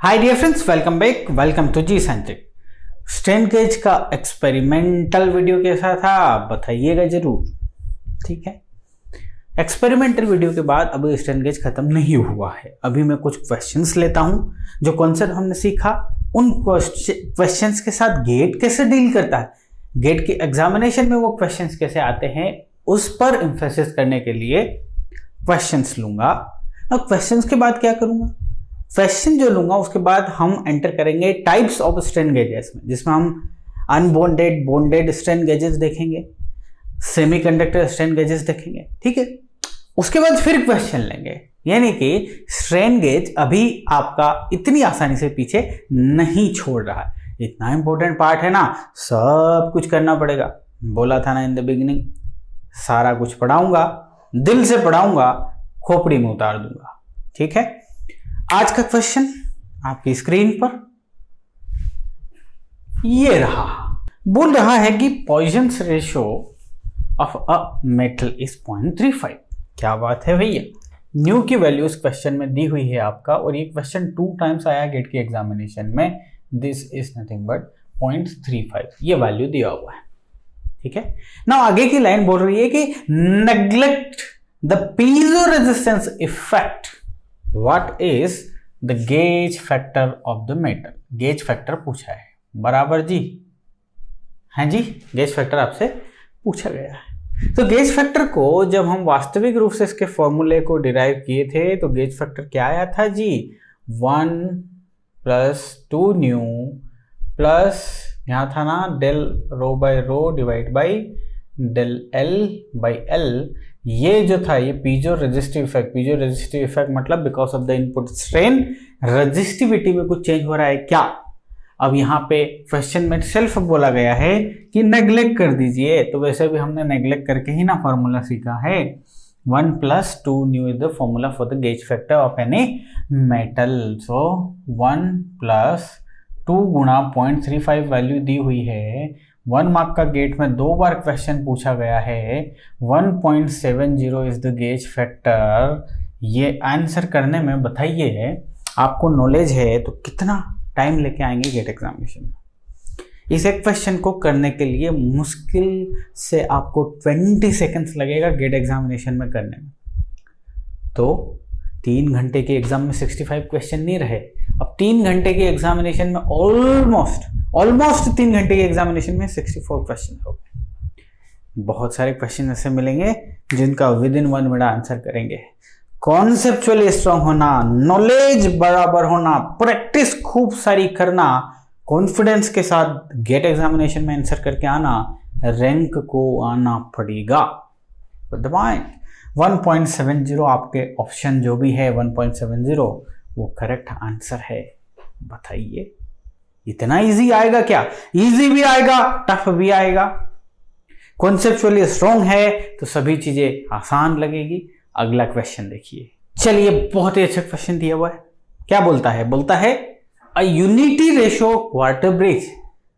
Hi dear friends, welcome back, welcome to G Scientific. Strain gauge का experimental video कैसा था बताइएगा जरूर। ठीक है, एक्सपेरिमेंटल वीडियो के बाद अभी स्ट्रेन गेज खत्म नहीं हुआ है। अभी मैं कुछ क्वेश्चंस लेता हूं, जो कॉन्सेप्ट हमने सीखा उन क्वेश्चंस के साथ गेट कैसे डील करता है, गेट की एग्जामिनेशन में वो क्वेश्चंस कैसे आते हैं, उस पर एम्फेसिस करने के लिए क्वेश्चंस लूंगा। अब क्वेश्चंस के बाद क्या करूंगा, क्वेश्चन जो लूंगा उसके बाद हम एंटर करेंगे टाइप्स ऑफ स्ट्रेन गेजेस में, जिसमें हम अनबॉन्डेड, बॉन्डेड स्ट्रेन गेजेस देखेंगे, सेमीकंडक्टर स्ट्रेन गेजेस देखेंगे। ठीक है, उसके बाद फिर क्वेश्चन लेंगे। यानी कि स्ट्रेन गेज अभी आपका इतनी आसानी से पीछे नहीं छोड़ रहा है। इतना इंपॉर्टेंट पार्ट है ना, सब कुछ करना पड़ेगा। बोला था ना इन द बिगिनिंग, सारा कुछ पढ़ाऊंगा, दिल से पढ़ाऊंगा, खोपड़ी में उतार दूंगा। ठीक है, आज का क्वेश्चन आपकी स्क्रीन पर ये रहा। बोल रहा है कि Poisson's ratio of a metal is 0.35। क्या बात है भैया, न्यू की वैल्यू इस क्वेश्चन में दी हुई है आपका, और ये क्वेश्चन 2 टाइम्स आया गेट की एग्जामिनेशन में। दिस इज नथिंग बट 0.35, ये वैल्यू दिया हुआ है। ठीक है ना, आगे की लाइन बोल रही है कि neglect the piezo resistance effect, what is the gauge factor of the metal. Gauge factor पूछा है, बराबर जी, हैं जी, गेज फैक्टर आपसे पूछा गया है। तो गेज फैक्टर को जब हम वास्तविक रूप से इसके फॉर्मूले को डिराइव किए थे तो गेज फैक्टर क्या आया था जी, 1 + 2 न्यू प्लस यहां था ना del rho by rho divide by del L by L. ये जो था ये piezo resistive effect, piezo resistive effect मतलब because of the input strain resistivity में कुछ चेंज हो रहा है क्या। अब यहाँ पे क्वेश्चन में सेल्फ बोला गया है कि नेग्लेक्ट कर दीजिए, तो वैसे भी हमने नेग्लेक्ट करके ही ना फॉर्मूला सीखा है। 1 + 2 new is the formula for the gauge factor of any metal. सो 1 + 2 गुणा 0.35 वैल्यू दी हुई है। 1 मार्क का गेट में 2 बार क्वेश्चन पूछा गया है। 1.70 इज द गेज फैक्टर। ये आंसर करने में बताइए, आपको नॉलेज है तो कितना टाइम लेके आएंगे गेट एग्जामिनेशन में। इस एक क्वेश्चन को करने के लिए मुश्किल से आपको 20 सेकंड्स लगेगा गेट एग्जामिनेशन में करने में। तो 3 घंटे के एग्जाम में 65 क्वेश्चन नहीं रहे, अब 3 घंटे के एग्जामिनेशन में ऑलमोस्ट 3 घंटे के एग्जामिनेशन में 64 क्वेश्चन हो गए। बहुत सारे क्वेश्चन ऐसे मिलेंगे जिनका विदिन 1 मिनट आंसर करेंगे। कॉन्सेप्चुअली स्ट्रांग होना, नॉलेज बराबर होना, प्रैक्टिस खूब सारी करना, कॉन्फिडेंस के साथ गेट एग्जामिनेशन में आंसर करके आना, रैंक को आना पड़ेगा। 1.70 आपके ऑप्शन जो भी है 1.70 वो करेक्ट आंसर है। बताइए इतना इजी आएगा क्या? इजी भी आएगा, टफ भी आएगा। कॉन्सेप्चुअली स्ट्रॉन्ग है तो सभी चीजें आसान लगेगी। अगला क्वेश्चन देखिए, चलिए बहुत ही अच्छा क्वेश्चन दिया हुआ है। क्या बोलता है? बोलता है अ unity ratio quarter bridge.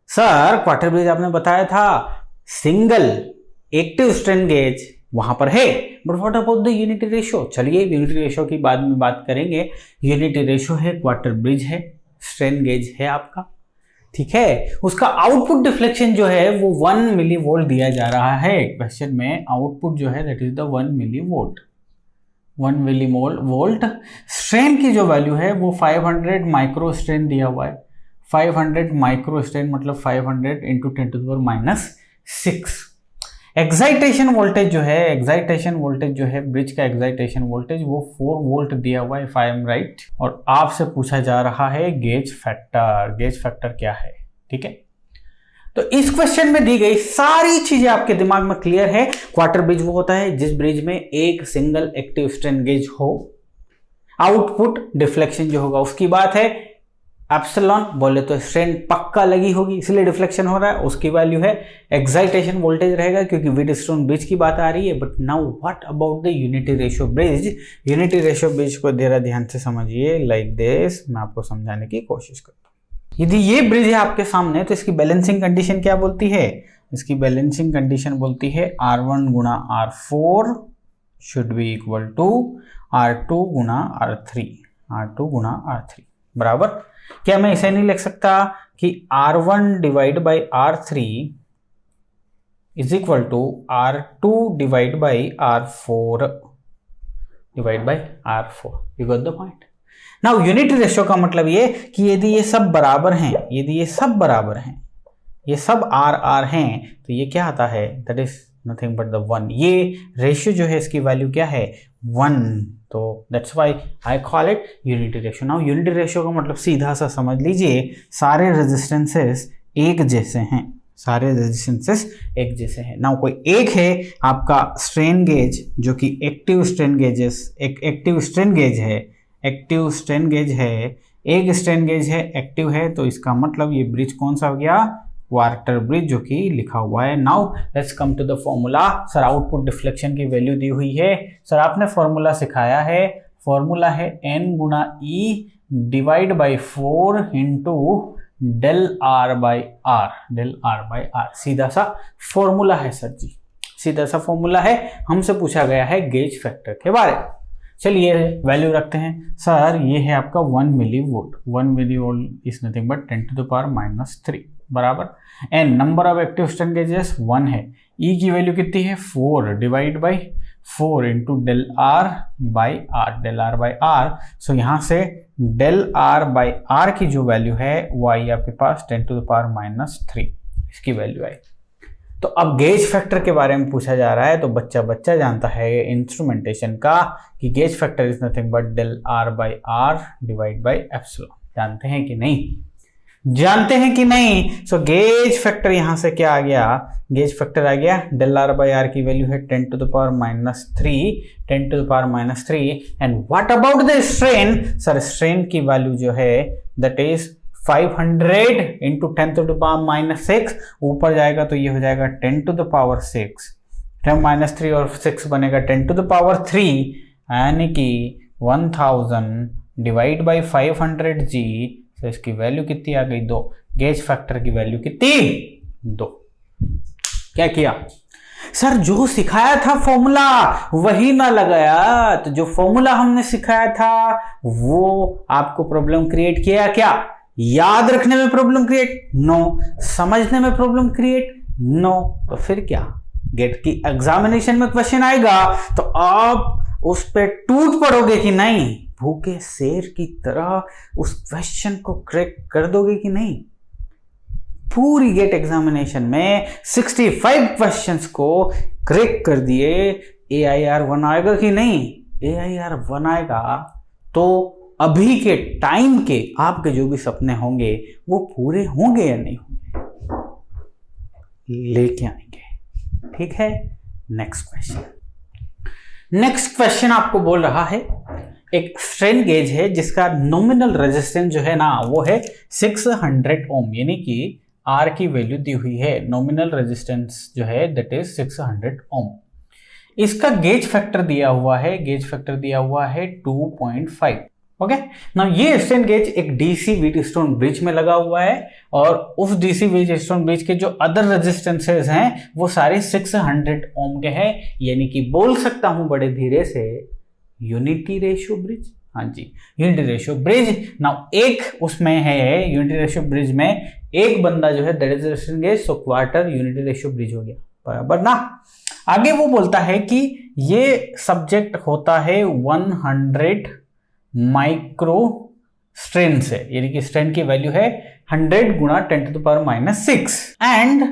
Sir quarter bridge आपने बताया था सिंगल एक्टिव स्ट्रेन गेज वहां पर है, but what about the unity ratio? चलिए यूनिटी रेशियो की बाद में बात करेंगे। यूनिटी रेशियो है, क्वार्टर ब्रिज है, स्ट्रेन गेज है आपका। ठीक है, उसका आउटपुट डिफ्लेक्शन जो है वो 1 मिलीवोल्ट दिया जा रहा है क्वेश्चन में। आउटपुट जो है that is the 1 millivolt. 1 millivolt. Strain की जो वैल्यू है वो 500 माइक्रो स्ट्रेन दिया हुआ है। 500 माइक्रो स्ट्रेन मतलब 500 × 10⁻⁶। एक्साइटेशन वोल्टेज जो है, एक्साइटेशन वोल्टेज जो है, ब्रिज का एक्साइटेशन वोल्टेज वो 4 वोल्ट दिया हुआ है, इफ आई एम राइट। और आपसे पूछा जा रहा है गेज फैक्टर। गेज फैक्टर क्या है? ठीक है, तो इस क्वेश्चन में दी गई सारी चीजें आपके दिमाग में क्लियर है। क्वार्टर ब्रिज वो होता है जिस ब्रिज में एक सिंगल एक्टिव स्ट्रेन गेज हो। आउटपुट डिफ्लेक्शन जो होगा उसकी बात है। एप्सिलॉन बोले तो स्ट्रेन पक्का लगी होगी इसलिए डिफ्लेक्शन हो रहा है, उसकी वैल्यू है। एक्साइटेशन वोल्टेज रहेगा क्योंकि व्हीटस्टोन ब्रिज की बात आ रही है। But now what about the unity ratio bridge? Unity ratio bridge को जरा ध्यान से समझिए, लाइक दिस। मैं आपको समझाने की कोशिश करता हूं। यदि ये ब्रिज है आपके सामने तो इसकी बैलेंसिंग कंडीशन क्या बोलती है? इसकी बैलेंसिंग कंडीशन बोलती है R1 × R4 should be equal to R2 × R3। R2 × R3 बराबर। क्या मैं इसे नहीं लिख सकता कि R1 divide by R3 is equal to R2 divide by R4 divide by R4? You got the point. Now unity ratio का मतलब ये कि यदि ये सब बराबर हैं, यदि ये सब बराबर हैं, ये सब R हैं, तो ये क्या आता है, that is nothing but the 1। ये रेशियो जो है इसकी वैल्यू क्या है, 1। तो that's why I call it unity ratio. Now unity ratio का मतलब सीधा सा समझ लीजिए, सारे रेजिस्टेंसेस एक जैसे हैं, सारे रेजिस्टेंसेस एक जैसे हैं। नाउ कोई एक है आपका स्ट्रेन गेज जो कि एक्टिव स्ट्रेन गेजेस, एक एक्टिव स्ट्रेन गेज है, एक्टिव स्ट्रेन गेज है, एक स्ट्रेन गेज है एक्टिव है, तो इसका मतलब ये ब्रिज कौन सा हो गया, क्वार्टर ब्रिज, जो कि लिखा हुआ है। Now let's come to the formula. Sir output deflection की वैल्यू दी हुई है, सर आपने फॉर्मूला सिखाया है, फॉर्मूला है n गुना e divide by 4 into del R by R, del R by R. सीधा सा फॉर्मूला है सर जी, सीधा सा फॉर्मूला है। हमसे पूछा गया है गेज फैक्टर के बारे में। चलिए वैल्यू रखते हैं। सर ये है आपका 1 millivolt, 1 millivolt is nothing but 10 to the power -3 बराबर। And number of active strain gauges 1 है, ई की वैल्यू कितनी है 4 divide by 4 into del R by R, del R by R. So यहाँ से डेल आर बाई आर की जो value है वो आई आपके पास 10 टू द पावर -3, इसकी वैल्यू आई। तो अब गेज फैक्टर के बारे में पूछा जा रहा है, तो बच्चा जानता है इंस्ट्रूमेंटेशन का कि gauge factor is nothing but del R by R divide by epsilon. जानते हैं कि नहीं, जानते हैं कि नहीं? सो गेज फैक्टर यहां से क्या आ गया, गेज फैक्टर आ गया डेल आर बाई आर की वैल्यू है 10 to the power -3, 10 to the power -3। And what about the strain? Sir strain की वैल्यू जो है that is 500 into 10 to the power -6, ऊपर जाएगा तो ये हो जाएगा 10 टू द पावर 6, 10 - 3 और 6 बनेगा 10 टू द पावर 3, यानी कि 1000 डिवाइड बाई 500G। तो इसकी वैल्यू कितनी आ गई, 2। गेज फैक्टर की वैल्यू कितनी, 2। क्या किया सर, जो सिखाया था फॉर्मूला वही ना लगाया, तो जो फॉर्मूला हमने सिखाया था वो आपको प्रॉब्लम क्रिएट किया क्या? याद रखने में प्रॉब्लम क्रिएट? नो। समझने में प्रॉब्लम क्रिएट? नो। तो फिर क्या, गेट की एग्जामिनेशन में क्वेश्चन आएगा तो आप उस पे टूट पड़ोगे कि नहीं, भूखे शेर की तरह उस क्वेश्चन को क्रैक कर दोगे कि नहीं? पूरी गेट एग्जामिनेशन में 65 क्वेश्चंस को क्रैक कर दिए, AIR 1 आएगा कि नहीं? AIR 1 आएगा तो अभी के टाइम के आपके जो भी सपने होंगे वो पूरे होंगे या नहीं होंगे, लेके आएंगे। ठीक है, नेक्स्ट क्वेश्चन। नेक्स्ट क्वेश्चन आपको बोल रहा है, एक स्ट्रेन गेज है जिसका नॉमिनल रेजिस्टेंस जो है ना वो है 600 ओम, यानी कि R की वैल्यू दी हुई है, नॉमिनल रेजिस्टेंस जो है दैट इज 600 ओम। इसका गेज फैक्टर दिया हुआ है, गेज फैक्टर दिया हुआ है 2.5। ओके, ना ये स्ट्रेन गेज एक डीसी व्हीटस्टोन ब्रिज में लगा हुआ है और उस डीसी व्हीटस्टोन ब्रिज के जो अदर रेजिस्टेंसेस हैं वो सारे 600 ओम के हैं, यानी कि बोल सकता हूं बड़े धीरे से यूनिटी रेशियो ब्रिज। हाँ जी, यूनिटी रेशियो ब्रिज। नाउ एक उसमें है यूनिटी रेशियो ब्रिज में एक बंदा जो है that is strain gauge, so quarter unity ratio bridge हो गया, बराबर ना। आगे वो बोलता है कि ये सब्जेक्ट होता है 100 माइक्रो स्ट्रेन से, यानी कि स्ट्रेन की वैल्यू है 100 गुना 10 to the power -6 and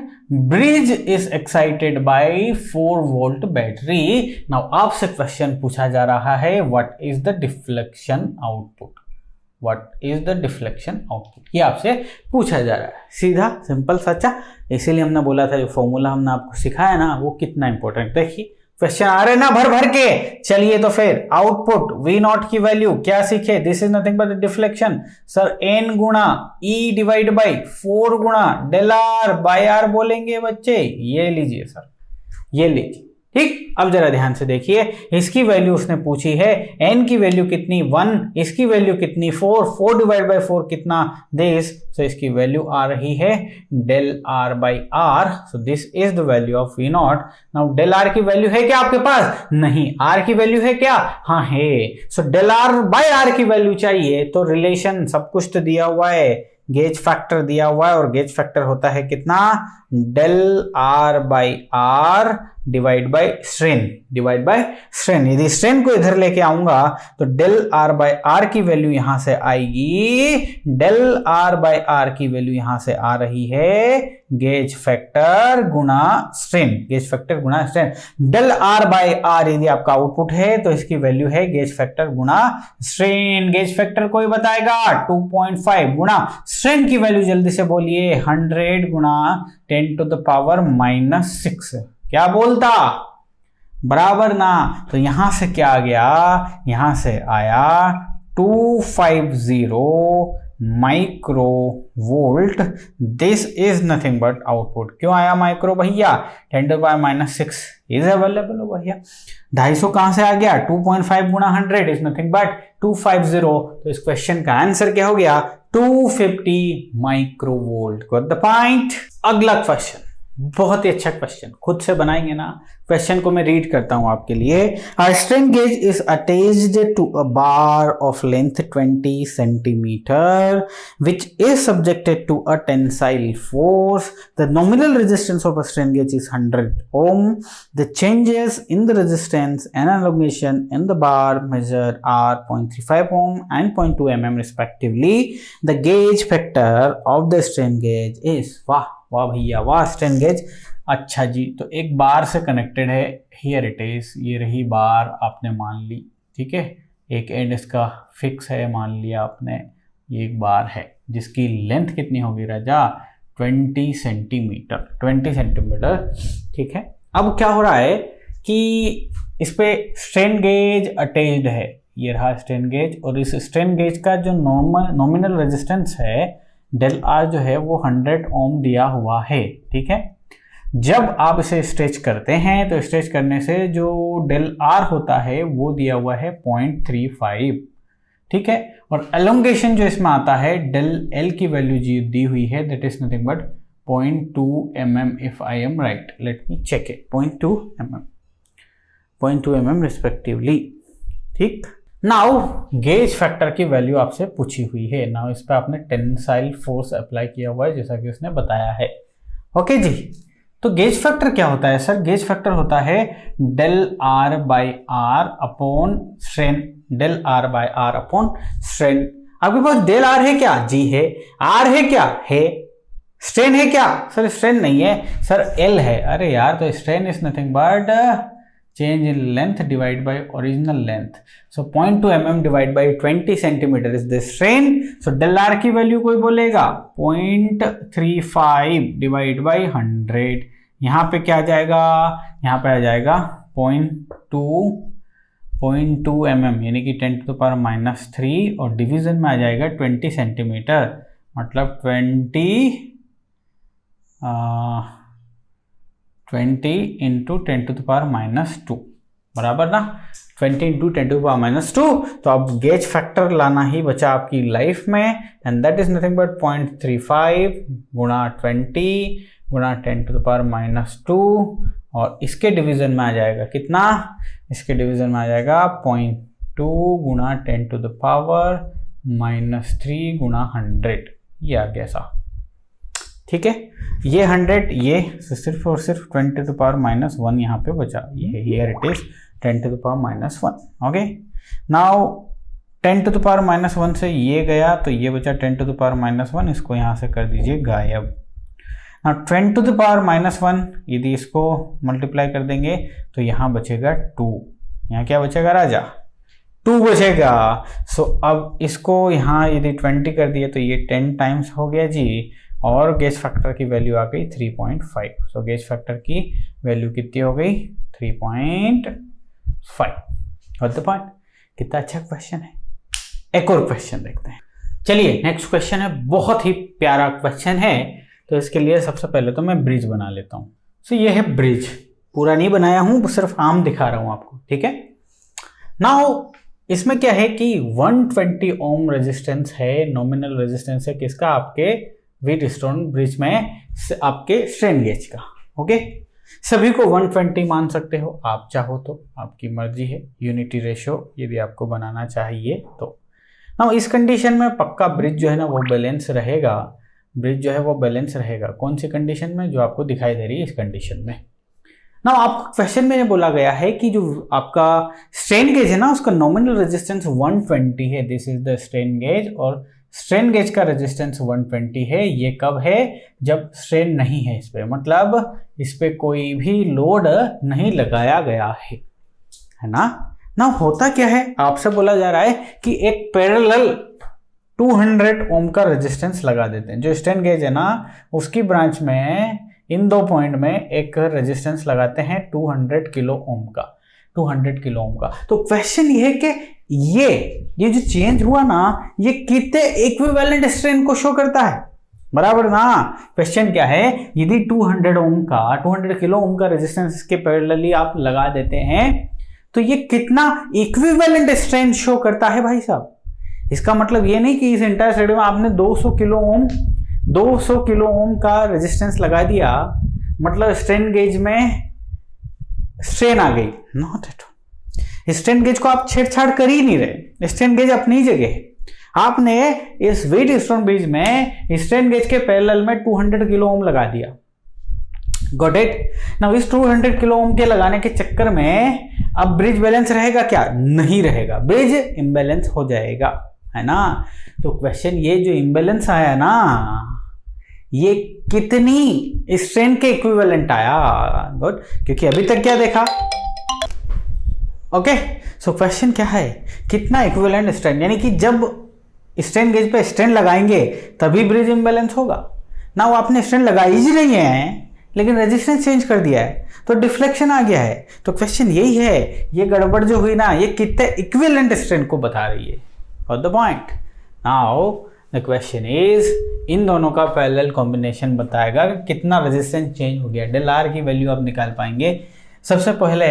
bridge is excited by 4 volt battery. Now आपसे क्वेश्चन पूछा जा रहा है what is the deflection output, what is the deflection output, ये आपसे पूछा जा रहा है। सीधा सिंपल सच्चा, इसीलिए हमने बोला था जो फॉर्मूला हमने आपको सिखाया ना वो कितना इंपॉर्टेंट। देखिए क्वेश्चन आ रहे ना भर भर के। चलिए तो फिर आउटपुट V0 की वैल्यू क्या सीखे, this is nothing but deflection. Sir n गुणा E डिवाइड बाई 4 गुणा डेल R बाई R बोलेंगे बच्चे, ये लीजिए सर, ये लीजिए, ठीक, अब जरा ध्यान से देखिए, इसकी वैल्यू उसने पूछी है, n की वैल्यू कितनी 1, इसकी वैल्यू कितनी 4, 4 डिवाइड बाई 4 कितना दिस, सो इसकी वैल्यू आ रही है del r by R, so this is the value of v naught. Now del r की वैल्यू है क्या आपके पास? नहीं। r की वैल्यू है क्या? हाँ है। So del r by R की वैल्यू चाहिए, तो रिलेशन सब कुछ तो दिया हुआ है, गेज फैक्टर दिया हुआ है, और गेज फैक्टर होता है कितना? Del r by R divide by strain, divide by strain. यदि स्ट्रेन को इधर लेके आऊंगा तो डेल r बाई आर की वैल्यू यहां से आएगी, डेल r बाई आर की वैल्यू यहां से आ रही है गेज फैक्टर गुणा स्ट्रेन, गेज फैक्टर गुणा strain. Del r by R यदि आपका आउटपुट है तो इसकी वैल्यू है गेज फैक्टर गुणा स्ट्रेन। गेज फैक्टर कोई बताएगा 2.5 गुणा स्ट्रेन की वैल्यू जल्दी से बोलिए 100 गुणा 10 टू द पावर -6, क्या बोलता? बराबर ना। तो यहां से क्या आ गया? यहां से आया 250 micro volt. This is nothing but output. क्यों आया माइक्रो भैया? 10 to the power -6 is available हो भैया। 250 कहां से आ गया? 2.5 गुणा 100 इज नथिंग बट 250। तो इस क्वेश्चन का आंसर क्या हो गया? 250 micro volt. Got the point. अगला क्वेश्चन बहुत ही अच्छा क्वेश्चन, खुद से बनाएंगे ना। क्वेश्चन को मैं रीड करता हूं आपके लिए। A strain gauge is attached to a bar of length 20 centimeter which is subjected to a tensile force. The nominal resistance of a strain gauge is 100 ohm. The changes in the resistance and elongation in the bar measure are 0.35 ohm and 0.2 mm respectively. The gauge factor of the strain gauge is, वाह वाह भैया वाह, strain gauge. अच्छा जी, तो एक बार से connected है, here it is, ये रही बार आपने मान ली, ठीक है। एक एंड इसका फिक्स है, मान लिया आपने, ये एक बार है जिसकी लेंथ कितनी होगी राजा? 20 सेंटीमीटर, 20 सेंटीमीटर, ठीक है। अब क्या हो रहा है कि इस पे स्ट्रेन गेज अटैच्ड है, ये रहा स्ट्रेन गेज, और इस स्ट्रेन गेज का जो नॉमिनल रेजिस्टेंस है डेल आर जो है वो 100 ओम दिया हुआ है, ठीक है। जब आप इसे स्ट्रेच करते हैं तो स्ट्रेच करने से जो डेल आर होता है वो दिया हुआ है 0.35, ठीक है। और एलोंगेशन जो इसमें आता है डेल एल की वैल्यू जी दी हुई है, that is nothing but 0.2 mm if I am right. Let me check it. 0.2 mm, 0.2 mm respectively, ठीक। नाउ गेज फैक्टर की वैल्यू आपसे पूछी हुई है। नाउ इस पर आपने टेंसाइल फोर्स अप्लाई किया हुआ है जैसा कि उसने बताया है। ओके जी, तो गेज फैक्टर क्या होता है सर? गेज फैक्टर होता है del R by R upon strain, del R by R upon strain. आपके पास डेल आर है क्या? जी है। आर है क्या? है। स्ट्रेन है क्या? सर स्ट्रेन नहीं है सर, एल है। अरे यार, तो strain is nothing but change in length divided by original length. So 0.2 mm divided by 20 centimeter is the strain. So del r की वैल्यू कोई बोलेगा 0.35 डिवाइड बाई 100। यहाँ पे क्या आ जाएगा? यहाँ पे आ जाएगा 0.2 mm यानी कि 10 to the power -3, और डिवीजन में आ जाएगा 20 सेंटीमीटर, मतलब 20 इंटू 10 to the power -2, बराबर ना। 20 इंटू 10 to the power -2। तो अब गेज फैक्टर लाना ही बचा आपकी लाइफ में, and that is nothing but 0.35 गुणा 20 गुणा 10 to the power -2, और इसके डिवीजन में आ जाएगा कितना? इसके डिवीजन में आ जाएगा 0.2 गुणा 10 to the power -3 गुणा 100। ये आ गया सा, ठीक है। ये 100, ये सिर्फ और सिर्फ 10 to the power -1 यहाँ पे बचा, ये here it is 10 to the power -1। Okay, now 10 to the power -1 से ये गया तो ये बचा 10 to the power -1, इसको यहाँ से कर दीजिए गायब। नाउ 10 to the power -1 यदि इसको मल्टीप्लाई कर देंगे तो यहाँ बचेगा 2। यहाँ क्या बचेगा राजा? 2 बचेगा। सो अब इसको यहाँ यदि 20 कर दिया तो ये 10 टाइम्स हो गया जी, और गेज फैक्टर की वैल्यू आ गई 3.5। सो गेज फैक्टर की वैल्यू कितनी हो गई? 3.5। What the point? कितना अच्छा क्वेश्चन है। एक और क्वेश्चन देखते हैं। चलिए नेक्स्ट क्वेश्चन है, बहुत ही प्यारा क्वेश्चन है। तो इसके लिए सबसे पहले तो मैं ब्रिज बना लेता हूँ। सो ये है ब्रिज, पूरा नहीं बनाया हूं, सिर्फ आम दिखा रहा हूं आपको, ठीक है। नाउ इसमें क्या है कि 120 ओम रेजिस्टेंस है, नॉमिनल रेजिस्टेंस है किसका, आपके व्हीटस्टोन ब्रिज में आपके स्ट्रेन गेज का। ओके, सभी को 120 मान सकते हो आप चाहो तो, आपकी मर्जी है। यूनिटी रेशियो यदि आपको बनाना चाहिए तो। ना इस कंडीशन में पक्का ब्रिज जो है ना वो बैलेंस रहेगा, ब्रिज जो है वो बैलेंस रहेगा। कौन सी कंडीशन में, जो आपको दिखाई दे रही है इस कंडीशन में। ना आपको क्वेश्चन में बोला गया है कि जो आपका स्ट्रेन गेज है ना उसका नॉमिनल रेजिस्टेंस 120 है, this is the strain gauge, और स्ट्रेन गेज का रेजिस्टेंस 120 है। ये कब है, जब स्ट्रेन नहीं है इस पे, मतलब इस पे कोई भी लोड नहीं लगाया गया है ना। होता क्या है, आपसे बोला जा रहा है कि एक पैरेलल 200 ओम का रेजिस्टेंस लगा देते हैं। जो स्ट्रेन गेज है ना उसकी ब्रांच में इन दो पॉइंट में एक रेजिस्टेंस लगाते हैं 200 किलो ओम का, 200 किलो ओम का। तो क्वेश्चन ये है कि ये जो चेंज हुआ ना ये कितने इक्विवेलेंट स्ट्रेन को शो करता है, बराबर ना। क्वेश्चन क्या है, यदि 200 ओम का 200 किलो ओम का रेजिस्टेंस इसके पैरेलली आप लगा देते हैं तो ये कितना इक्विवेलेंट स्ट्रेन शो करता है भाई साहब। इसका मतलब ये नहीं कि इस एंटायर साइड में आपने 200 किलो ओम का रेजिस्टेंस लगा दिया मतलब स्ट्रेन गेज में स्ट्रेन आ गई, not at all. Strain gauge को आप छेड़छाड़ कर ही नहीं रहे, स्ट्रेन गेज अपनी जगह। आपने इस व्हीटस्टोन ब्रिज में स्ट्रेन गेज के पैरेलल में 200 किलो ओम लगा दिया, गॉट इट। नाउ इस 200 किलो ओम के लगाने के चक्कर में अब ब्रिज बैलेंस रहेगा क्या, नहीं रहेगा, ब्रिज इम्बैलेंस हो जाएगा, है ना। तो क्वेश्चन ये जो इम्बैलेंस आया ना ये कितनी स्ट्रेन के इक्विवेलेंट आया, गुड, क्योंकि अभी तक क्या देखा। ओके, सो क्वेश्चन क्या है, कितना इक्विवेलेंट स्ट्रेन, यानी कि जब स्ट्रेन गेज पे स्ट्रेन लगाएंगे तभी ब्रिज इम्बैलेंस होगा ना। वो आपने स्ट्रेन लगाई ही नहीं है लेकिन रेजिस्टेंस चेंज कर दिया है तो डिफ्लेक्शन आ गया है। तो क्वेश्चन यही है, ये गड़बड़ जो हुई ना ये कितने इक्विवेलेंट स्ट्रेन को बता रही है, got the point. Now the question is, इन दोनों का पैरेलल कॉम्बिनेशन बताएगा कि कितना रेजिस्टेंस चेंज हो गया। डेल आर की वैल्यू आप निकाल पाएंगे। सबसे पहले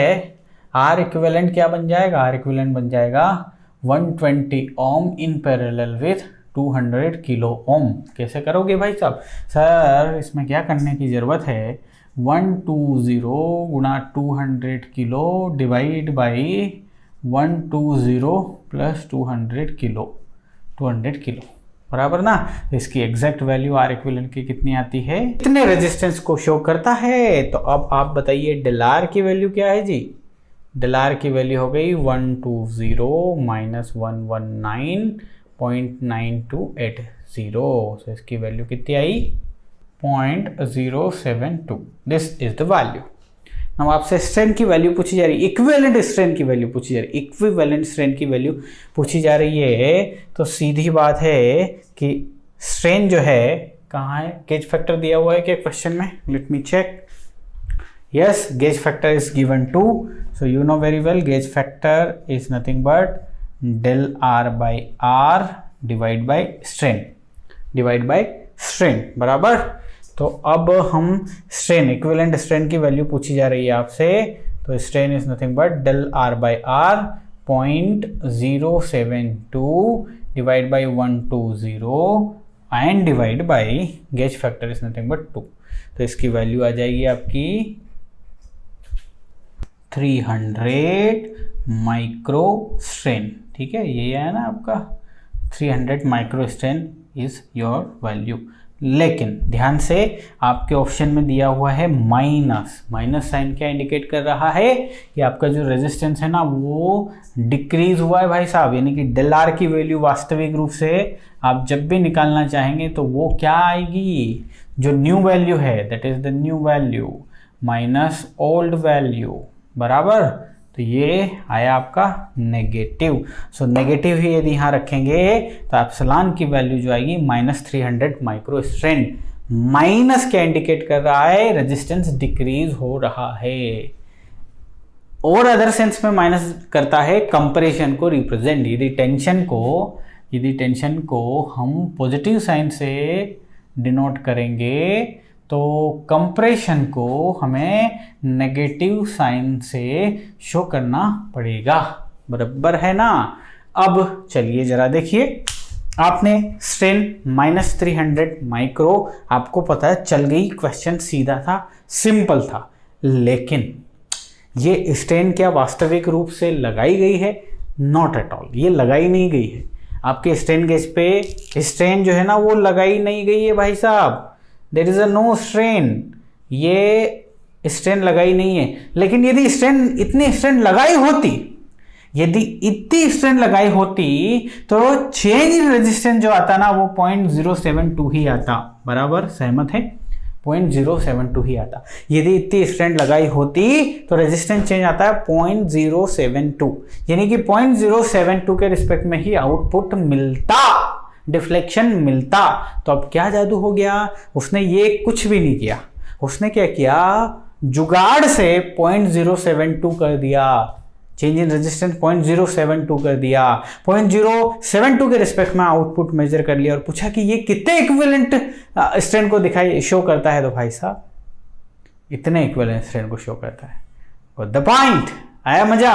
आर इक्विवेलेंट क्या बन जाएगा, आर इक्विवेलेंट बन जाएगा 120 ohm in parallel with 200 kilo ohm. कैसे करोगे भाई साहब, सर इसमें क्या करने की ज़रूरत है, 120 गुणा 200 kilo divide by 120 plus 200 kilo, 200 kilo बराबर ना। तो इसकी एग्जैक्ट वैल्यू आर इक्विवेलेंट की कितनी आती है, कितने रेजिस्टेंस को शो करता है। तो अब आप बताइए डेल आर की वैल्यू क्या है जी, डेल आर की वैल्यू हो गई 120 माइनस 119.9280। तो इसकी वैल्यू कितनी आई, 0.072। This is the value. हम आपसे स्ट्रेन की वैल्यू पूछी जा रही है, इक्विवेलेंट स्ट्रेन की वैल्यू पूछी जा रही है, इक्विवेलेंट स्ट्रेन की वैल्यू पूछी जा रही है। तो सीधी बात है कि स्ट्रेन जो है कहाँ है, गेज फैक्टर दिया हुआ है क्या क्वेश्चन में, let me check. Yes, gauge factor is given 2, so you know very well gauge factor is nothing but del R by R divide by strain, divide by strain, बराबर। तो अब हम strain, equivalent strain की value पूछी जा रही है आपसे। तो strain is nothing but del R by R 0.072 divide by 120 and divide by gauge factor is nothing but 2। तो इसकी वैल्यू आ जाएगी आपकी 300 माइक्रो स्ट्रेन, ठीक है, ये है ना आपका 300 micro strain is your value. लेकिन ध्यान से आपके ऑप्शन में दिया हुआ है माइनस, माइनस साइन क्या इंडिकेट कर रहा है कि आपका जो रेजिस्टेंस है ना वो डिक्रीज हुआ है भाई साहब, यानी कि डेल आर की वैल्यू वास्तविक रूप से आप जब भी निकालना चाहेंगे तो वो क्या आएगी, जो न्यू वैल्यू है that is the new value minus old value, बराबर। तो ये आया आपका नेगेटिव। सो नेगेटिव ही यदि यहाँ रखेंगे तो एप्सिलॉन की वैल्यू जो आएगी -300 माइक्रो स्ट्रेन। माइनस क्या इंडिकेट कर रहा है, रेजिस्टेंस डिक्रीज हो रहा है, और अदर सेंस में माइनस करता है कंपैरिजन को रिप्रेजेंट। यदि टेंशन को हम पॉजिटिव साइन से डिनोट करेंगे तो कंप्रेशन को हमें नेगेटिव साइन से शो करना पड़ेगा, बराबर है ना। अब चलिए जरा देखिए, आपने स्ट्रेन -300 माइक्रो, आपको पता है चल गई, क्वेश्चन सीधा था, सिंपल था। लेकिन ये स्ट्रेन क्या वास्तविक रूप से लगाई गई है? नॉट एट ऑल, ये लगाई नहीं गई है। आपके स्ट्रेन गेज पे स्ट्रेन जो है ना वो लगाई नहीं गई है भाई साहब, there is a no strain, ये स्ट्रेन लगाई नहीं है। लेकिन यदि इतनी स्ट्रेन लगाई होती, यदि इतनी स्ट्रेन लगाई होती तो चेंज इन रेजिस्टेंस जो आता ना वो 0.072 ही आता, बराबर, सहमत है, 0.072 ही आता। यदि इतनी स्ट्रेन लगाई होती तो रेजिस्टेंस चेंज आता है 0.072, यानी कि 0.072 के रिस्पेक्ट में ही आउटपुट मिलता, डिफ्लेक्शन मिलता। तो अब क्या जादू हो गया? उसने ये कुछ भी नहीं किया, उसने क्या किया, जुगाड़ से 0.072 कर दिया, चेंज इन रेजिस्टेंस 0.072 कर दिया, 0.072 के रिस्पेक्ट में आउटपुट मेजर कर लिया और पूछा कि ये कितने इक्विवेलेंट स्ट्रेन को दिखाई शो करता है। तो भाई साहब इतने इक्विवेलेंट स्ट्रेन को शो करता है। द पॉइंट, आया मजा?